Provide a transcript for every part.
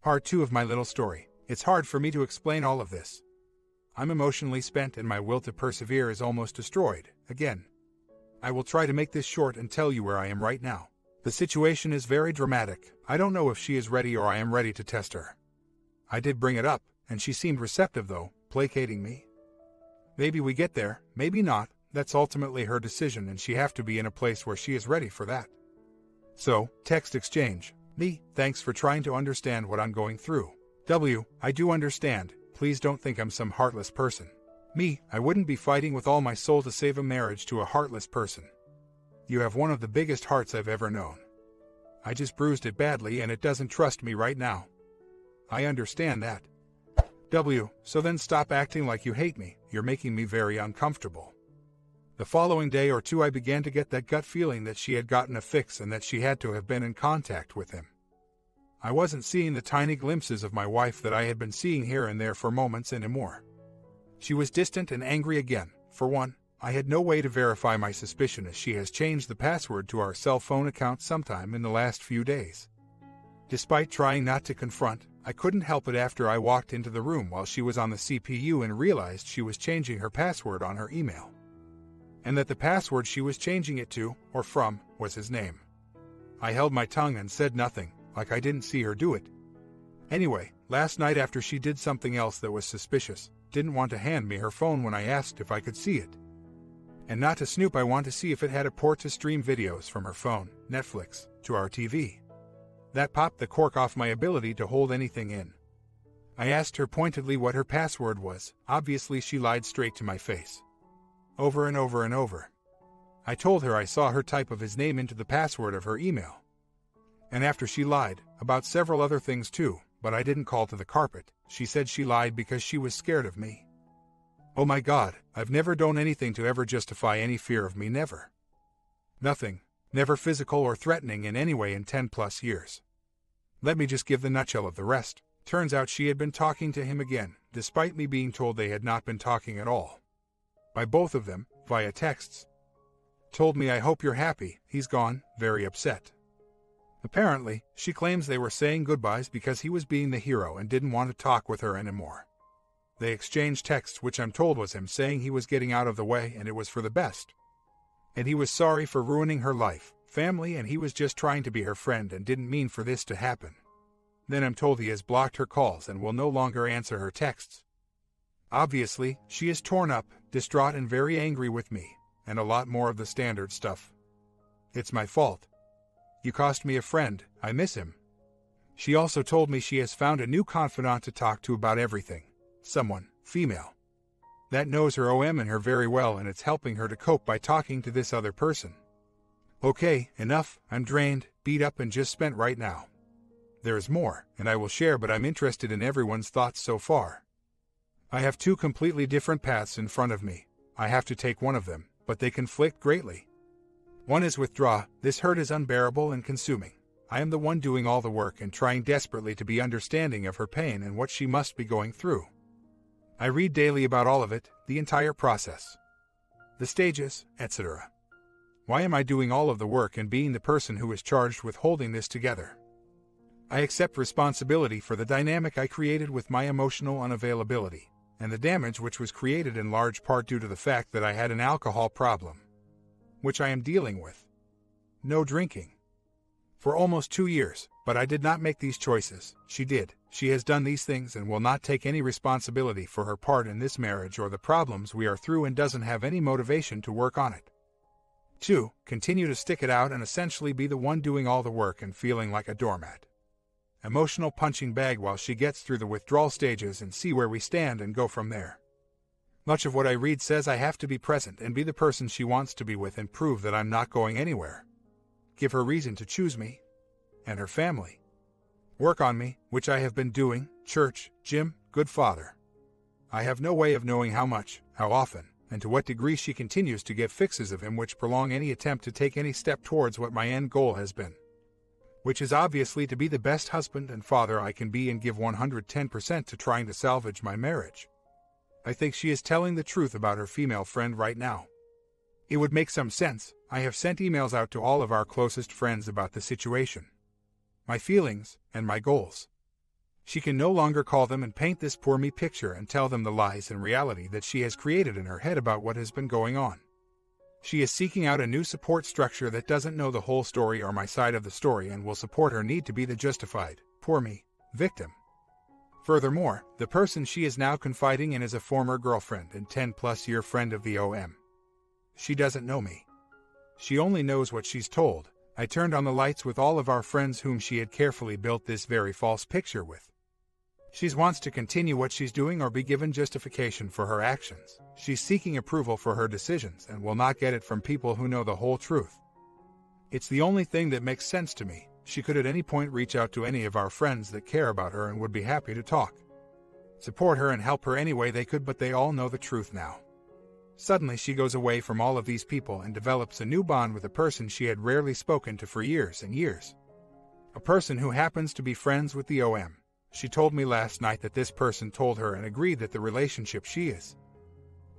Part 2 of my little story. It's hard for me to explain all of this. I'm emotionally spent and my will to persevere is almost destroyed, again. I will try to make this short and tell you where I am right now. The situation is very dramatic. I don't know if she is ready or I am ready to test her. I did bring it up, and she seemed receptive though, placating me. Maybe we get there, maybe not. That's ultimately her decision and she have to be in a place where she is ready for that. So, text exchange. Me, thanks for trying to understand what I'm going through. W, I do understand. Please don't think I'm some heartless person. Me, I wouldn't be fighting with all my soul to save a marriage to a heartless person. You have one of the biggest hearts I've ever known. I just bruised it badly and it doesn't trust me right now. I understand that. W, so then stop acting like you hate me. You're making me very uncomfortable. The following day or two I began to get that gut feeling that she had gotten a fix and that she had to have been in contact with him. I wasn't seeing the tiny glimpses of my wife that I had been seeing here and there for moments anymore. She was distant and angry again. For one, I had no way to verify my suspicion as she has changed the password to our cell phone account sometime in the last few days. Despite trying not to confront, I couldn't help it after I walked into the room while she was on the CPU and realized she was changing her password on her email. And that the password she was changing it to, or from, was his name. I held my tongue and said nothing, like I didn't see her do it. Anyway, last night after she did something else that was suspicious, didn't want to hand me her phone when I asked if I could see it. And not to snoop, I want to see if it had a port to stream videos from her phone, Netflix, to our TV. That popped the cork off my ability to hold anything in. I asked her pointedly what her password was. Obviously she lied straight to my face. Over and over and over. I told her I saw her type of his name into the password of her email. And after she lied, about several other things too, but I didn't call to the carpet, she said she lied because she was scared of me. Oh my God, I've never done anything to ever justify any fear of me, never. Nothing, never physical or threatening in any way in 10+ years. Let me just give the nutshell of the rest. Turns out she had been talking to him again, despite me being told they had not been talking at all. By both of them, via texts. Told me I hope you're happy, he's gone, very upset. Apparently, she claims they were saying goodbyes because he was being the hero and didn't want to talk with her anymore. They exchanged texts which I'm told was him saying he was getting out of the way and it was for the best. And he was sorry for ruining her life, family, and he was just trying to be her friend and didn't mean for this to happen. Then I'm told he has blocked her calls and will no longer answer her texts. Obviously, she is torn up, distraught and very angry with me, and a lot more of the standard stuff. It's my fault. You cost me a friend, I miss him. She also told me she has found a new confidant to talk to about everything. Someone, female, that knows her OM and her very well, and it's helping her to cope by talking to this other person. Okay, enough, I'm drained, beat up and just spent right now. There is more, and I will share, but I'm interested in everyone's thoughts so far. I have two completely different paths in front of me. I have to take one of them, but they conflict greatly. One is withdraw. This hurt is unbearable and consuming. I am the one doing all the work and trying desperately to be understanding of her pain and what she must be going through. I read daily about all of it, the entire process, the stages, etc. Why am I doing all of the work and being the person who is charged with holding this together? I accept responsibility for the dynamic I created with my emotional unavailability, and the damage which was created in large part due to the fact that I had an alcohol problem, which I am dealing with. No drinking. For almost 2 years, but I did not make these choices. She did. She has done these things and will not take any responsibility for her part in this marriage or the problems we are through and doesn't have any motivation to work on it. 2. Continue to stick it out and essentially be the one doing all the work and feeling like a doormat. Emotional punching bag while she gets through the withdrawal stages and see where we stand and go from there. Much of what I read says I have to be present and be the person she wants to be with and prove that I'm not going anywhere. Give her reason to choose me. And her family. Work on me, which I have been doing, church, gym, good father. I have no way of knowing how much, how often, and to what degree she continues to get fixes of him which prolong any attempt to take any step towards what my end goal has been. Which is obviously to be the best husband and father I can be and give 110% to trying to salvage my marriage. I think she is telling the truth about her female friend right now. It would make some sense. I have sent emails out to all of our closest friends about the situation, my feelings, and my goals. She can no longer call them and paint this poor me picture and tell them the lies and reality that she has created in her head about what has been going on. She is seeking out a new support structure that doesn't know the whole story or my side of the story and will support her need to be the justified, poor me, victim. Furthermore, the person she is now confiding in is a former girlfriend and 10-plus-year friend of the OM. She doesn't know me. She only knows what she's told. I turned on the lights with all of our friends whom she had carefully built this very false picture with. She wants to continue what she's doing or be given justification for her actions. She's seeking approval for her decisions and will not get it from people who know the whole truth. It's the only thing that makes sense to me. She could at any point reach out to any of our friends that care about her and would be happy to talk. Support her and help her any way they could, but they all know the truth now. Suddenly she goes away from all of these people and develops a new bond with a person she had rarely spoken to for years and years. A person who happens to be friends with the OM. She told me last night that this person told her and agreed that the relationship she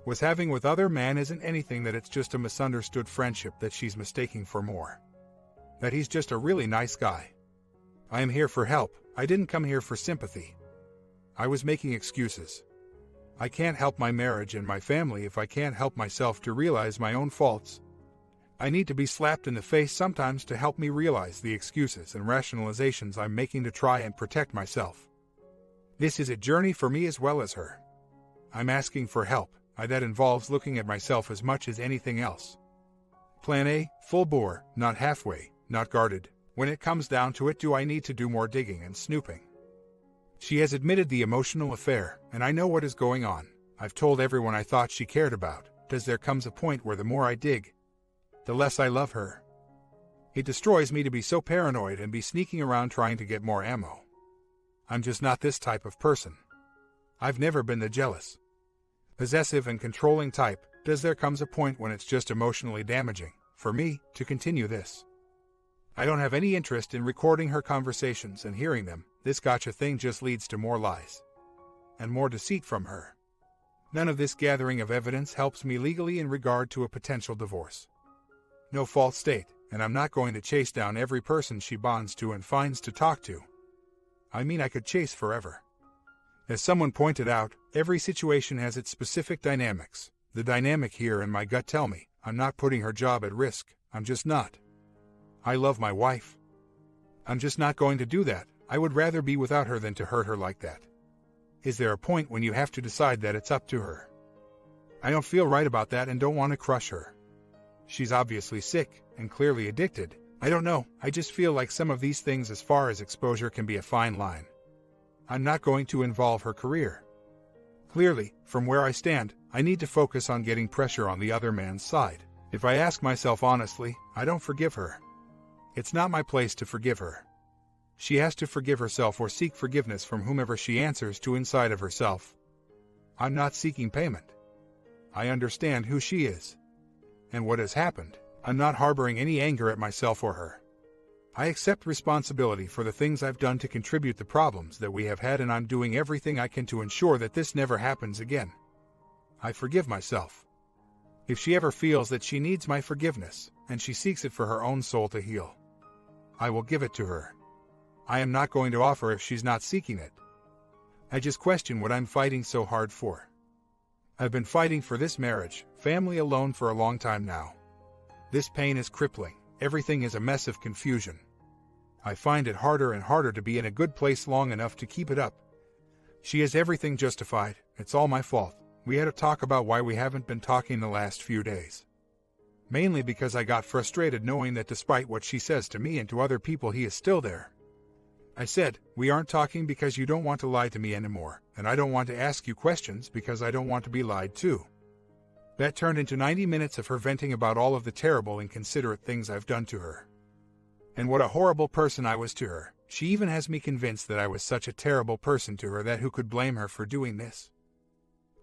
was having with other man isn't anything, that it's just a misunderstood friendship that she's mistaking for more. That he's just a really nice guy. I am here for help. I didn't come here for sympathy. I was making excuses. I can't help my marriage and my family if I can't help myself to realize my own faults. I need to be slapped in the face sometimes to help me realize the excuses and rationalizations I'm making to try and protect myself. This is a journey for me as well as her. I'm asking for help. That involves looking at myself as much as anything else. Plan A, full bore, not halfway, not guarded. When it comes down to it, do I need to do more digging and snooping? She has admitted the emotional affair, and I know what is going on. I've told everyone I thought she cared about. There comes a point where the more I dig, the less I love her. It destroys me to be so paranoid and be sneaking around trying to get more ammo. I'm just not this type of person. I've never been the jealous, possessive and controlling type. There comes a point when it's just emotionally damaging for me to continue this. I don't have any interest in recording her conversations and hearing them. This gotcha thing just leads to more lies and more deceit from her. None of this gathering of evidence helps me legally in regard to a potential divorce. No false state, and I'm not going to chase down every person she bonds to and finds to talk to. I mean, I could chase forever. As someone pointed out, every situation has its specific dynamics. The dynamic here and my gut tell me I'm not putting her job at risk. I'm just not. I love my wife. I'm just not going to do that. I would rather be without her than to hurt her like that. Is there a point when you have to decide that it's up to her? I don't feel right about that and don't want to crush her. She's obviously sick and clearly addicted. I don't know, I just feel like some of these things as far as exposure can be a fine line. I'm not going to involve her career. Clearly, from where I stand, I need to focus on getting pressure on the other man's side. If I ask myself honestly, I don't forgive her. It's not my place to forgive her. She has to forgive herself or seek forgiveness from whomever she answers to inside of herself. I'm not seeking payment. I understand who she is and what has happened. I'm not harboring any anger at myself or her. I accept responsibility for the things I've done to contribute the problems that we have had, and I'm doing everything I can to ensure that this never happens again. I forgive myself. If she ever feels that she needs my forgiveness, and she seeks it for her own soul to heal, I will give it to her. I am not going to offer if she's not seeking it. I just question what I'm fighting so hard for. I've been fighting for this marriage, family alone for a long time now. This pain is crippling. Everything is a mess of confusion. I find it harder and harder to be in a good place long enough to keep it up. She has everything justified. It's all my fault. We had a talk about why we haven't been talking the last few days. Mainly because I got frustrated knowing that despite what she says to me and to other people, he is still there. I said, we aren't talking because you don't want to lie to me anymore, and I don't want to ask you questions because I don't want to be lied to. That turned into 90 minutes of her venting about all of the terrible, inconsiderate things I've done to her. And what a horrible person I was to her. She even has me convinced that I was such a terrible person to her that who could blame her for doing this?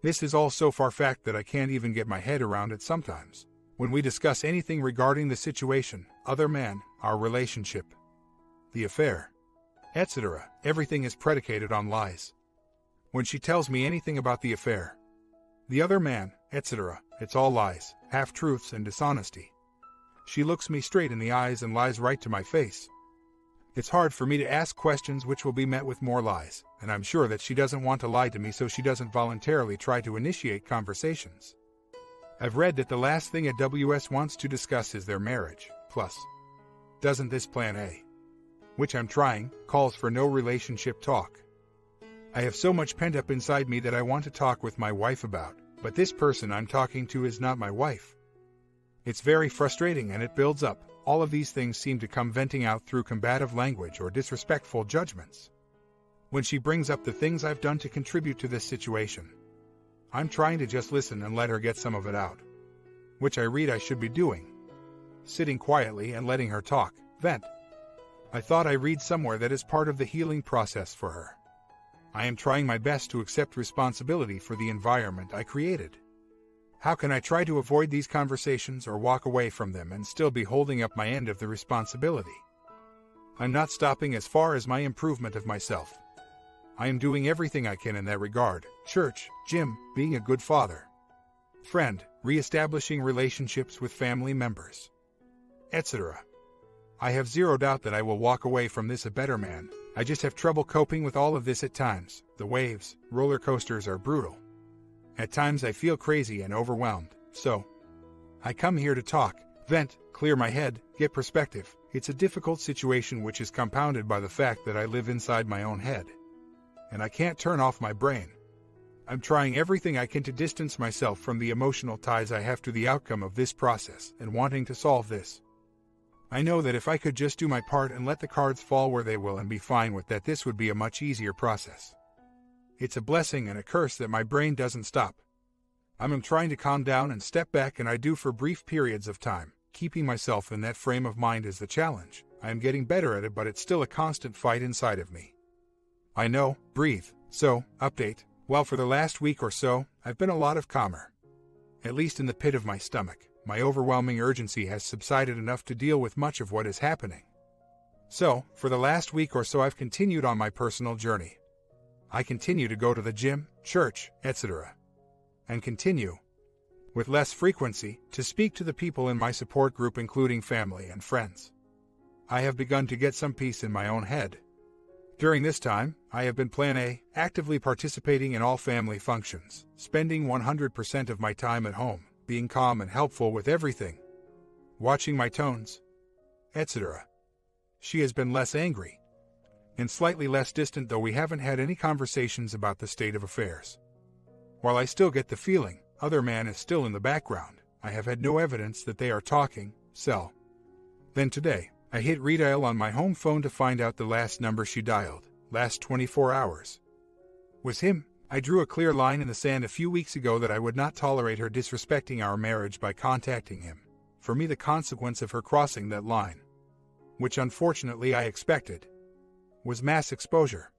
This is all so far-fetched that I can't even get my head around it sometimes. When we discuss anything regarding the situation, other man, our relationship, the affair, etc., everything is predicated on lies. When she tells me anything about the affair, the other man, etc., it's all lies, half-truths and dishonesty. She looks me straight in the eyes and lies right to my face. It's hard for me to ask questions which will be met with more lies, and I'm sure that she doesn't want to lie to me, so she doesn't voluntarily try to initiate conversations. I've read that the last thing a WS wants to discuss is their marriage. Plus, doesn't this plan A, which I'm trying, calls for no relationship talk. I have so much pent up inside me that I want to talk with my wife about, but this person I'm talking to is not my wife. It's very frustrating and it builds up. All of these things seem to come venting out through combative language or disrespectful judgments. When she brings up the things I've done to contribute to this situation, I'm trying to just listen and let her get some of it out, which I read I should be doing. Sitting quietly and letting her talk, vent. I thought I read somewhere that is part of the healing process for her. I am trying my best to accept responsibility for the environment I created. How can I try to avoid these conversations or walk away from them and still be holding up my end of the responsibility? I'm not stopping as far as my improvement of myself. I am doing everything I can in that regard: church, gym, being a good father, friend, re-establishing relationships with family members, etc. I have zero doubt that I will walk away from this a better man. I just have trouble coping with all of this at times. The waves, roller coasters are brutal. At times I feel crazy and overwhelmed, so I come here to talk, vent, clear my head, get perspective. It's a difficult situation which is compounded by the fact that I live inside my own head, and I can't turn off my brain. I'm trying everything I can to distance myself from the emotional ties I have to the outcome of this process and wanting to solve this. I know that if I could just do my part and let the cards fall where they will and be fine with that, this would be a much easier process. It's a blessing and a curse that my brain doesn't stop. I'm trying to calm down and step back, and I do for brief periods of time. Keeping myself in that frame of mind is the challenge. I am getting better at it, but it's still a constant fight inside of me. I know, breathe. So, update. Well, for the last week or so, I've been a lot of calmer. At least in the pit of my stomach. My overwhelming urgency has subsided enough to deal with much of what is happening. So, for the last week or so, I've continued on my personal journey. I continue to go to the gym, church, etc. And continue, with less frequency, to speak to the people in my support group, including family and friends. I have begun to get some peace in my own head. During this time, I have been Plan A, actively participating in all family functions, spending 100% of my time at home, being calm and helpful with everything, watching my tones, etc. She has been less angry, and slightly less distant, though we haven't had any conversations about the state of affairs. While I still get the feeling, other man is still in the background, I have had no evidence that they are talking, so. Then today, I hit redial on my home phone to find out the last number she dialed, last 24 hours. Was him. I drew a clear line in the sand a few weeks ago that I would not tolerate her disrespecting our marriage by contacting him. For me, the consequence of her crossing that line, which unfortunately I expected, was mass exposure.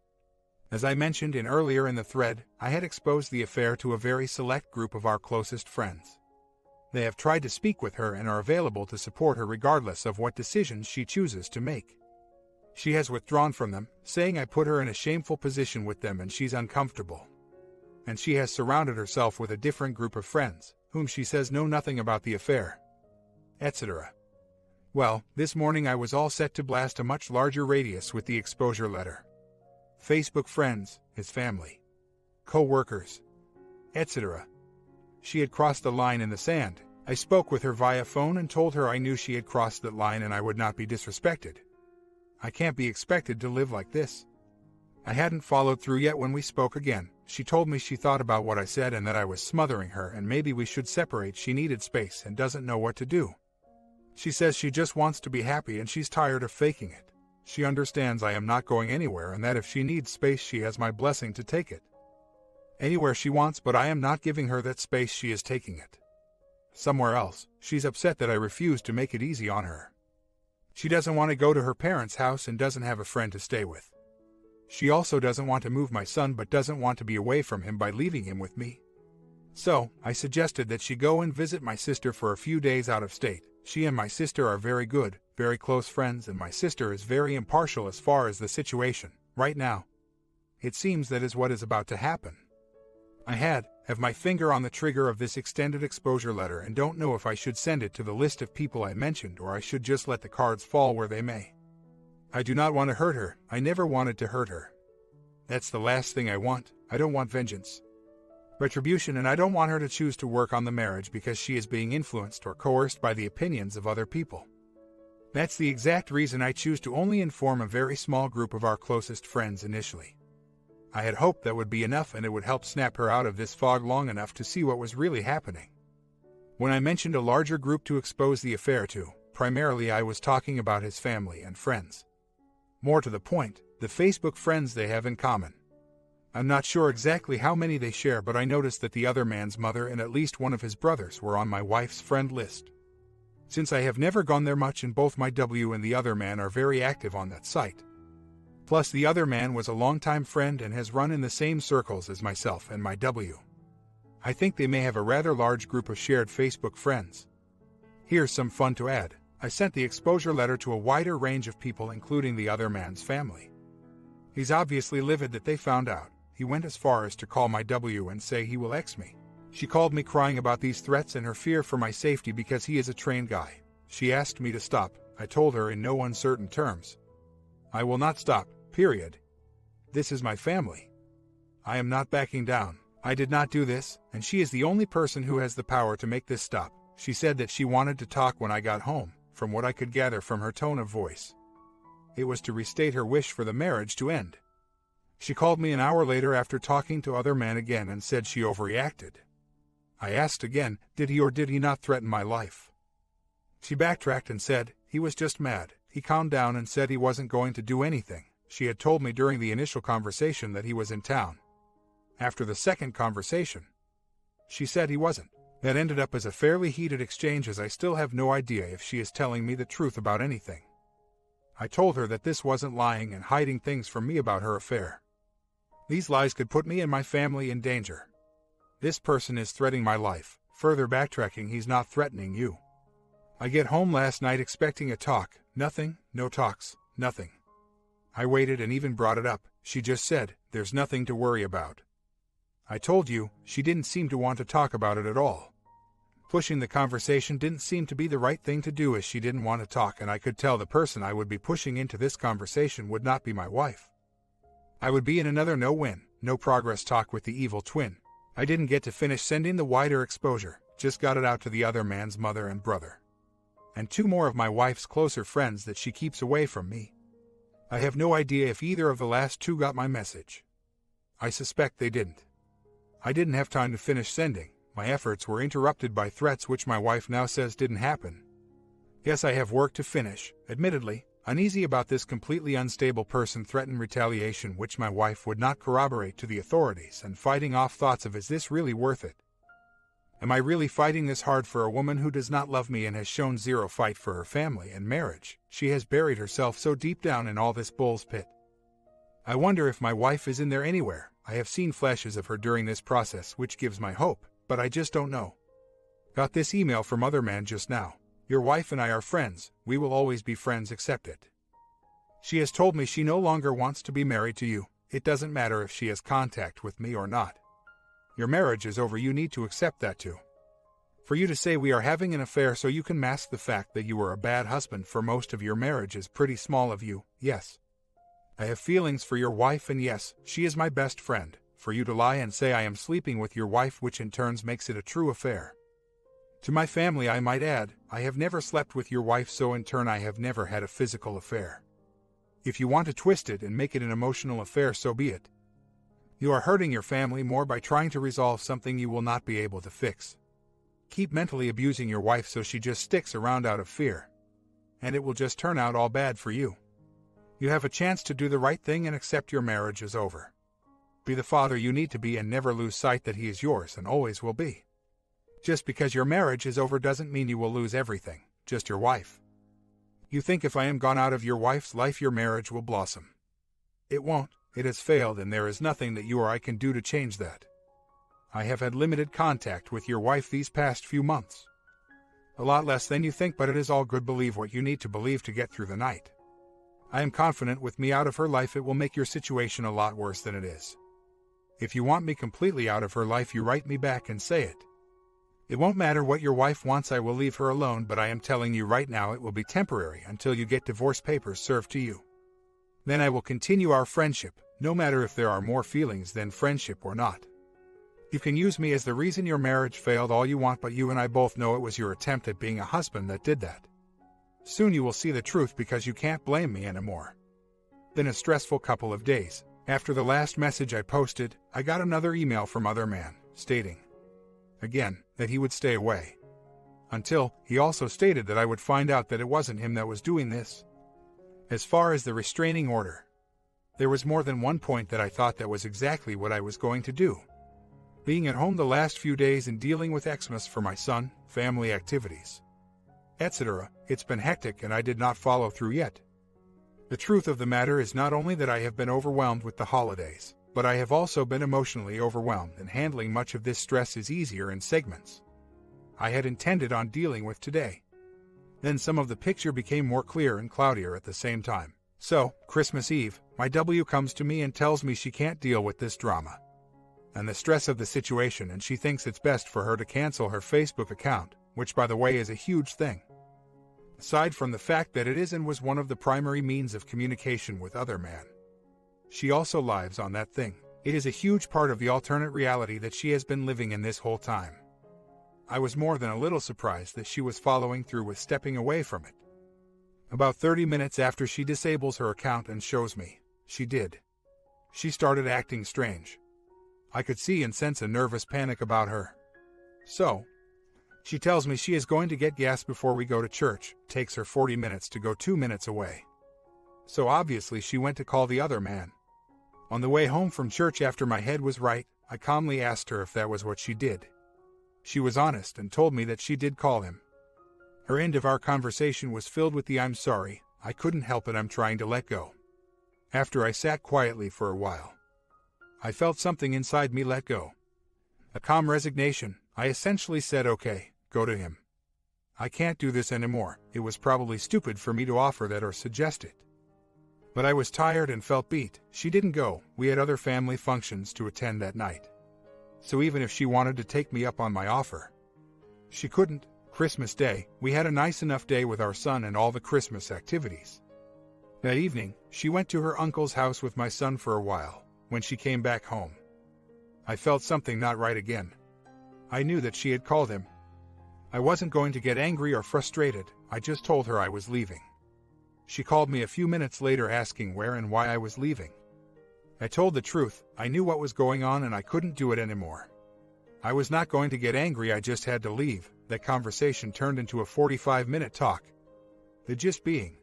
As I mentioned earlier in the thread, I had exposed the affair to a very select group of our closest friends. They have tried to speak with her and are available to support her regardless of what decisions she chooses to make. She has withdrawn from them, saying I put her in a shameful position with them and she's uncomfortable. And she has surrounded herself with a different group of friends, whom she says know nothing about the affair, etc. Well, this morning I was all set to blast a much larger radius with the exposure letter. Facebook friends, his family, co-workers, etc. She had crossed the line in the sand. I spoke with her via phone and told her I knew she had crossed that line and I would not be disrespected. I can't be expected to live like this. I hadn't followed through yet when we spoke again. She told me she thought about what I said and that I was smothering her and maybe we should separate. She needed space and doesn't know what to do. She says she just wants to be happy and she's tired of faking it. She understands I am not going anywhere and that if she needs space she has my blessing to take it anywhere she wants, but I am not giving her that space. She is taking it somewhere else. She's upset that I refuse to make it easy on her. She doesn't want to go to her parents' house and doesn't have a friend to stay with. She also doesn't want to move my son but doesn't want to be away from him by leaving him with me. So, I suggested that she go and visit my sister for a few days out of state. She and my sister are very good, very close friends, and my sister is very impartial as far as the situation, right now. It seems that is what is about to happen. I have my finger on the trigger of this extended exposure letter and don't know if I should send it to the list of people I mentioned or I should just let the cards fall where they may. I do not want to hurt her. I never wanted to hurt her. That's the last thing I want. I don't want vengeance, retribution, and I don't want her to choose to work on the marriage because she is being influenced or coerced by the opinions of other people. That's the exact reason I choose to only inform a very small group of our closest friends initially. I had hoped that would be enough and it would help snap her out of this fog long enough to see what was really happening. When I mentioned a larger group to expose the affair to, primarily I was talking about his family and friends. More to the point, the Facebook friends they have in common. I'm not sure exactly how many they share, but I noticed that the other man's mother and at least one of his brothers were on my wife's friend list. Since I have never gone there much and both my W and the other man are very active on that site. Plus the other man was a longtime friend and has run in the same circles as myself and my W. I think they may have a rather large group of shared Facebook friends. Here's some fun to add. I sent the exposure letter to a wider range of people including the other man's family. He's obviously livid that they found out. He went as far as to call my W and say he will X me. She called me crying about these threats and her fear for my safety because he is a trained guy. She asked me to stop. I told her in no uncertain terms, I will not stop, period. This is my family. I am not backing down. I did not do this, and she is the only person who has the power to make this stop. She said that she wanted to talk when I got home, from what I could gather from her tone of voice. It was to restate her wish for the marriage to end. She called me an hour later after talking to other man again and said she overreacted. I asked again, did he or did he not threaten my life? She backtracked and said, he was just mad. He calmed down and said he wasn't going to do anything. She had told me during the initial conversation that he was in town. After the second conversation, she said he wasn't. That ended up as a fairly heated exchange as I still have no idea if she is telling me the truth about anything. I told her that this wasn't lying and hiding things from me about her affair. These lies could put me and my family in danger. This person is threatening my life. Further backtracking, he's not threatening you. I get home last night expecting a talk. Nothing, no talks, nothing. I waited and even brought it up. She just said, there's nothing to worry about. I told you, she didn't seem to want to talk about it at all. Pushing the conversation didn't seem to be the right thing to do as she didn't want to talk, and I could tell the person I would be pushing into this conversation would not be my wife. I would be in another no-win, no progress talk with the evil twin. I didn't get to finish sending the wider exposure, just got it out to the other man's mother and brother. And two more of my wife's closer friends that she keeps away from me. I have no idea if either of the last two got my message. I suspect they didn't. I didn't have time to finish sending. My efforts were interrupted by threats which my wife now says didn't happen. Yes, I have work to finish, admittedly. Uneasy about this completely unstable person threatened retaliation which my wife would not corroborate to the authorities, and fighting off thoughts of, is this really worth it? Am I really fighting this hard for a woman who does not love me and has shown zero fight for her family and marriage? She has buried herself so deep down in all this bull's pit. I wonder if my wife is in there anywhere. I have seen flashes of her during this process, which gives my hope, but I just don't know. Got this email from other man just now. Your wife and I are friends. We will always be friends, accept it. She has told me she no longer wants to be married to you. It doesn't matter if she has contact with me or not. Your marriage is over. You need to accept that too. For you to say we are having an affair so you can mask the fact that you were a bad husband for most of your marriage is pretty small of you. Yes. I have feelings for your wife, and yes, she is my best friend. For you to lie and say I am sleeping with your wife, which in turn makes it a true affair. To my family I might add, I have never slept with your wife, so in turn I have never had a physical affair. If you want to twist it and make it an emotional affair, so be it. You are hurting your family more by trying to resolve something you will not be able to fix. Keep mentally abusing your wife so she just sticks around out of fear. And it will just turn out all bad for you. You have a chance to do the right thing and accept your marriage is over. Be the father you need to be and never lose sight that he is yours and always will be. Just because your marriage is over doesn't mean you will lose everything, just your wife. You think if I am gone out of your wife's life your marriage will blossom. It won't. It has failed and there is nothing that you or I can do to change that. I have had limited contact with your wife these past few months. A lot less than you think, but it is all good. Believe what you need to believe to get through the night. I am confident with me out of her life it will make your situation a lot worse than it is. If you want me completely out of her life, you write me back and say it. It won't matter what your wife wants, I will leave her alone, but I am telling you right now it will be temporary until you get divorce papers served to you. Then I will continue our friendship, no matter if there are more feelings than friendship or not. You can use me as the reason your marriage failed all you want, but you and I both know it was your attempt at being a husband that did that. Soon you will see the truth because you can't blame me anymore. Then a stressful couple of days after the last message I posted, I got another email from other man, stating, again, that he would stay away. Until, he also stated that I would find out that it wasn't him that was doing this. As far as the restraining order, there was more than one point that I thought that was exactly what I was going to do. Being at home the last few days and dealing with Xmas for my son, family activities, etc., it's been hectic and I did not follow through yet. The truth of the matter is not only that I have been overwhelmed with the holidays, but I have also been emotionally overwhelmed, and handling much of this stress is easier in segments I had intended on dealing with today. Then some of the picture became more clear and cloudier at the same time. So, Christmas Eve, my W comes to me and tells me she can't deal with this drama and the stress of the situation, and she thinks it's best for her to cancel her Facebook account, which by the way is a huge thing. Aside from the fact that it is and was one of the primary means of communication with other man, she also lives on that thing. It is a huge part of the alternate reality that she has been living in this whole time. I was more than a little surprised that she was following through with stepping away from it. About 30 minutes after she disables her account and shows me she did, she started acting strange. I could see and sense a nervous panic about her. So, she tells me she is going to get gas before we go to church. Takes her 40 minutes to go 2 minutes away. So obviously she went to call the other man. On the way home from church after my head was right, I calmly asked her if that was what she did. She was honest and told me that she did call him. Her end of our conversation was filled with the "I'm sorry, I couldn't help it, I'm trying to let go." After I sat quietly for a while, I felt something inside me let go. A calm resignation. I essentially said, okay, go to him. I can't do this anymore. It was probably stupid for me to offer that or suggest it. But I was tired and felt beat. She didn't go. We had other family functions to attend that night. So even if she wanted to take me up on my offer, she couldn't. Christmas Day, we had a nice enough day with our son and all the Christmas activities. That evening, she went to her uncle's house with my son for a while. When she came back home, I felt something not right again. I knew that she had called him. I wasn't going to get angry or frustrated. I just told her I was leaving. She called me a few minutes later asking where and why I was leaving. I told the truth. I knew what was going on and I couldn't do it anymore. I was not going to get angry, I just had to leave. That conversation turned into a 45-minute talk. The gist being,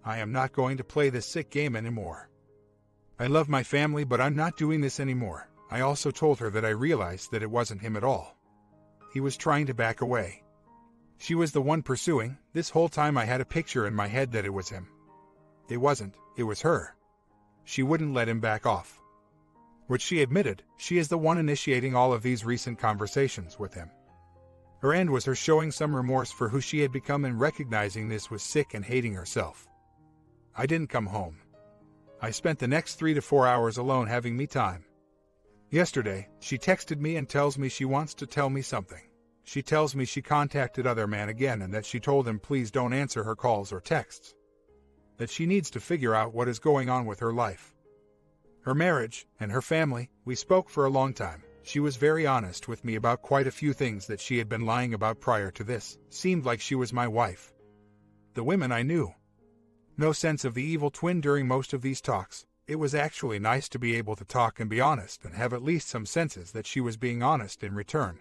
I am not going to play this sick game anymore. I love my family, but I'm not doing this anymore. I also told her that I realized that it wasn't him at all. He was trying to back away. She was the one pursuing. This whole time I had a picture in my head that it was him. It wasn't, it was her. She wouldn't let him back off. Which she admitted, she is the one initiating all of these recent conversations with him. Her end was her showing some remorse for who she had become and recognizing this was sick and hating herself. I didn't come home. I spent the next 3 to 4 hours alone having me time. Yesterday, she texted me and tells me she wants to tell me something. She tells me she contacted other man again and that she told him please don't answer her calls or texts. That she needs to figure out what is going on with her life. Her marriage, and her family. We spoke for a long time. She was very honest with me about quite a few things that she had been lying about prior to this. Seemed like she was my wife. The women I knew. No sense of the evil twin during most of these talks. It was actually nice to be able to talk and be honest and have at least some senses that she was being honest in return.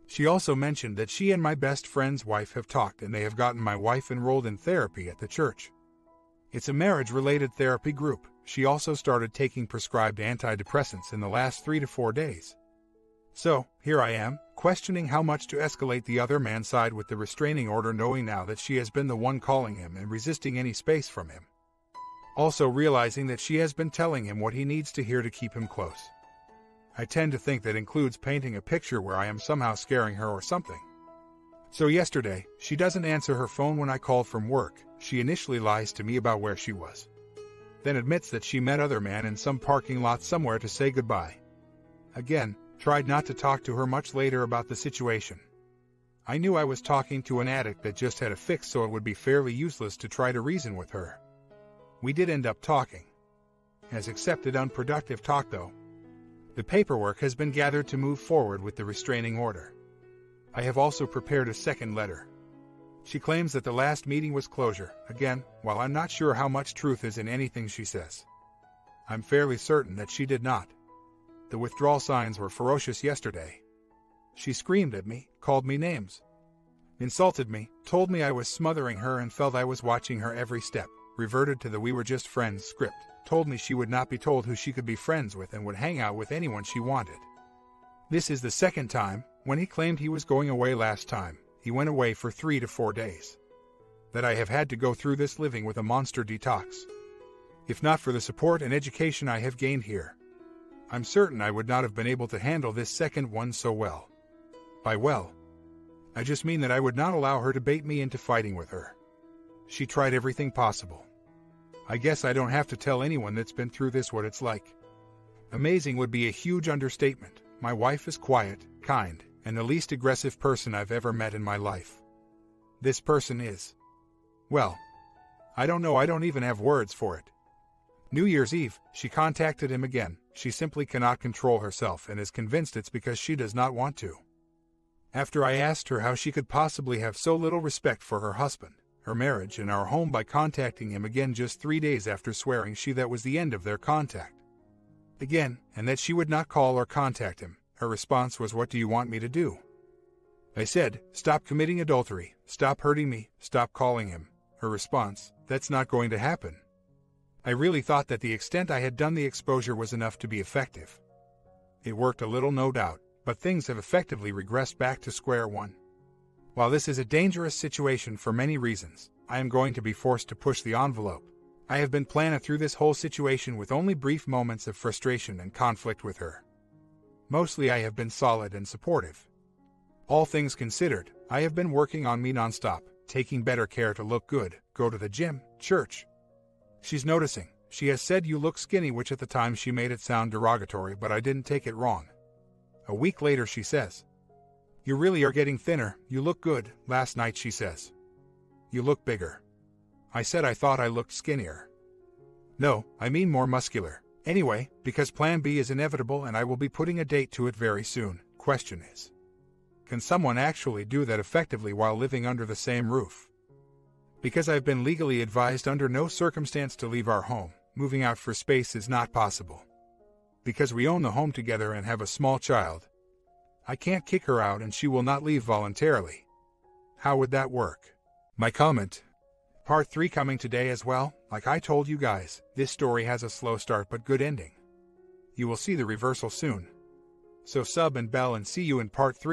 She also mentioned that she and my best friend's wife have talked and they have gotten my wife enrolled in therapy at the church. It's a marriage-related therapy group. She also started taking prescribed antidepressants in the last 3 to 4 days. So, here I am, questioning how much to escalate the other man's side with the restraining order, knowing now that she has been the one calling him and resisting any space from him. Also realizing that she has been telling him what he needs to hear to keep him close. I tend to think that includes painting a picture where I am somehow scaring her or something. So yesterday, she doesn't answer her phone when I called from work. She initially lies to me about where she was. Then admits that she met other man in some parking lot somewhere to say goodbye. Again, tried not to talk to her much later about the situation. I knew I was talking to an addict that just had a fix, so it would be fairly useless to try to reason with her. We did end up talking. As accepted unproductive talk though. The paperwork has been gathered to move forward with the restraining order. I have also prepared a second letter. She claims that the last meeting was closure. Again, while I'm not sure how much truth is in anything she says, I'm fairly certain that she did not. The withdrawal signs were ferocious yesterday. She screamed at me, called me names, insulted me, told me I was smothering her and felt I was watching her every step, reverted to the "we were just friends" script, told me she would not be told who she could be friends with and would hang out with anyone she wanted. This is the second time. When he claimed he was going away last time, he went away for 3 to 4 days. That I have had to go through this living with a monster detox. If not for the support and education I have gained here, I'm certain I would not have been able to handle this second one so well. By well, I just mean that I would not allow her to bait me into fighting with her. She tried everything possible. I guess I don't have to tell anyone that's been through this what it's like. Amazing would be a huge understatement. My wife is quiet, kind, and the least aggressive person I've ever met in my life. This person is, well, I don't know, I don't even have words for it. New Year's Eve, she contacted him again. She simply cannot control herself and is convinced it's because she does not want to. After I asked her how she could possibly have so little respect for her husband, her marriage, and our home by contacting him again just 3 days after swearing that was the end of their contact. Again, and that she would not call or contact him, her response was, "What do you want me to do?" I said, "Stop committing adultery, stop hurting me, stop calling him." Her response, "That's not going to happen." I really thought that the extent I had done the exposure was enough to be effective. It worked a little, no doubt, but things have effectively regressed back to square one. While this is a dangerous situation for many reasons, I am going to be forced to push the envelope. I have been planning through this whole situation with only brief moments of frustration and conflict with her. Mostly I have been solid and supportive. All things considered, I have been working on me nonstop, taking better care to look good, go to the gym, church. She's noticing. She has said, "You look skinny," which at the time she made it sound derogatory, but I didn't take it wrong. A week later she says, "You really are getting thinner, you look good." Last night she says, "You look bigger." I said I thought I looked skinnier. No, I mean more muscular. Anyway, because Plan B is inevitable and I will be putting a date to it very soon. Question is, can someone actually do that effectively while living under the same roof? Because I've been legally advised under no circumstance to leave our home, moving out for space is not possible. Because we own the home together and have a small child, I can't kick her out and she will not leave voluntarily. How would that work? My comment. Part 3 coming today as well. Like I told you guys, this story has a slow start but good ending. You will see the reversal soon. So sub and bell and see you in part 3.